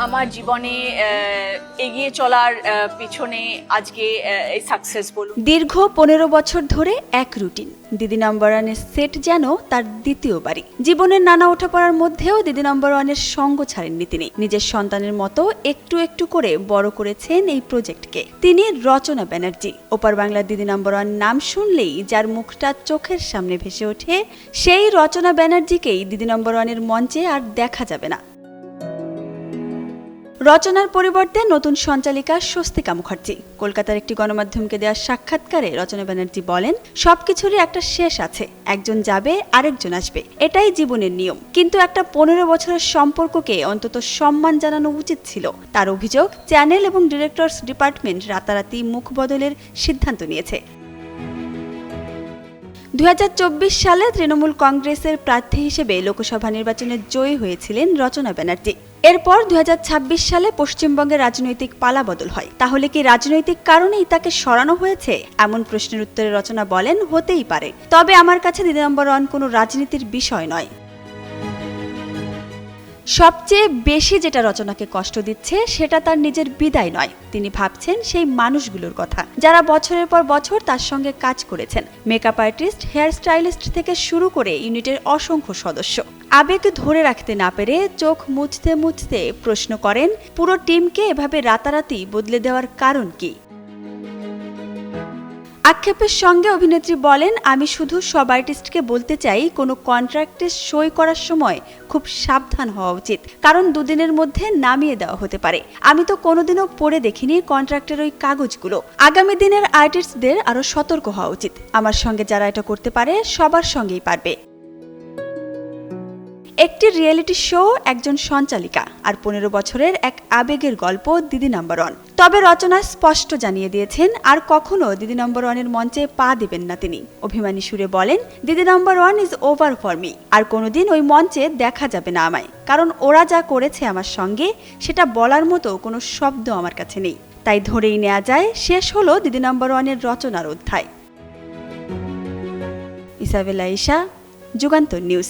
আমার জীবনে এগিয়ে চলার পিছনে আজকে এই সাকসেস বলুন। দীর্ঘ 15 বছর ধরে এক রুটিন। দিদি নাম্বার ওয়ানের সেট যেন তার দ্বিতীয় বাড়ি। জীবনের নানা ওঠাপড়ার মধ্যেও দিদি নাম্বার ওয়ানের সঙ্গ ছাড়েননি তিনি। নিজের সন্তানের মতো একটু একটু করে বড় করেছেন এই প্রজেক্টকে। তিনি রচনা ব্যানার্জি। ওপার বাংলার দিদি নাম্বার ওয়ান নাম শুনলেই যার মুখটা চোখের সামনে ভেসে ওঠে, সেই রচনা ব্যানার্জিকেই দিদি নাম্বার ওয়ানের মঞ্চে আর দেখা যাবে না। রচনার পরিবর্তে নতুন সঞ্চালিকা স্বস্তিকা মুখার্জি। কলকাতার একটি গণমাধ্যমকে দেওয়া সাক্ষাৎকারে রচনা ব্যানার্জি বলেন, সবকিছুরই একটা শেষ আছে, একজন যাবে আরেকজন আসবে, এটাই জীবনের নিয়ম। কিন্তু একটা 15 বছরের সম্পর্ককে অন্তত সম্মান জানানো উচিত ছিল। তার অভিযোগ, চ্যানেল এবং ডিরেক্টরস ডিপার্টমেন্ট রাতারাতি মুখ বদলের সিদ্ধান্ত নিয়েছে। 2024 সালে তৃণমূল কংগ্রেসের প্রার্থী হিসেবে লোকসভা নির্বাচনে জয়ী হয়েছিলেন রচনা ব্যানার্জি। এরপর 2026 সালে পশ্চিমবঙ্গে রাজনৈতিক পালাবদল হয়। তাহলে কি রাজনৈতিক কারণেই তাকে সরানো হয়েছে? এমন প্রশ্নের উত্তরে রচনা বলেন, হতেই পারে, তবে আমার কাছে দিদি নাম্বার ওয়ান কোনো রাজনীতির বিষয় নয়। সবচেয়ে বেশি যেটা রচনাকে কষ্ট দিচ্ছে সেটা তার নিজের বিদায় নয়। তিনি ভাবছেন সেই মানুষগুলোর কথা যারা বছরের পর বছর তার সঙ্গে কাজ করেছেন। মেকআপ আর্টিস্ট, হেয়ার স্টাইলিস্ট থেকে শুরু করে ইউনিটের অসংখ্য সদস্য। আবেগ ধরে রাখতে না পেরে চোখ মুছতে মুছতে প্রশ্ন করেন, পুরো টিমকে এভাবে রাতারাতি বদলে দেওয়ার কারণ কি? আক্ষেপের সঙ্গে অভিনেত্রী বলেন, আমি শুধু সব আর্টিস্টকে বলতে চাই, কোনো কন্ট্রাক্টে সই করার সময় খুব সাবধান হওয়া উচিত, কারণ দুদিনের মধ্যে নামিয়ে দেওয়া হতে পারে। আমি তো কোনোদিনও পড়ে দেখিনি কন্ট্রাক্টের ওই কাগজগুলো। আগামী দিনের আর্টিস্টদের আরো সতর্ক হওয়া উচিত। আমার সঙ্গে যারা এটা করতে পারে সবার সঙ্গেই পারবে। একটি রিয়েলিটি শো, একজন সঞ্চালিকা, আর 15 বছরের এক আবেগের গল্প দিদি নাম্বার ওয়ান। তবে রচনা স্পষ্ট জানিয়ে দিয়েছেন, আর কখনো দিদি নাম্বার ওয়ানের মঞ্চে পা দেবেন না তিনি। অভিমানী সুরে বলেন, দিদি number one is over for me. আর কোনোদিন ওই মঞ্চে দেখা যাবে না আমায়, কারণ ওরা যা করেছে আমার সঙ্গে সেটা বলার মতো কোনো শব্দ আমার কাছে নেই। তাই ধরেই নেওয়া যায় শেষ হলো দিদি নাম্বার ওয়ানের রচনার অধ্যায়। Isabella Isha, Jugantor news.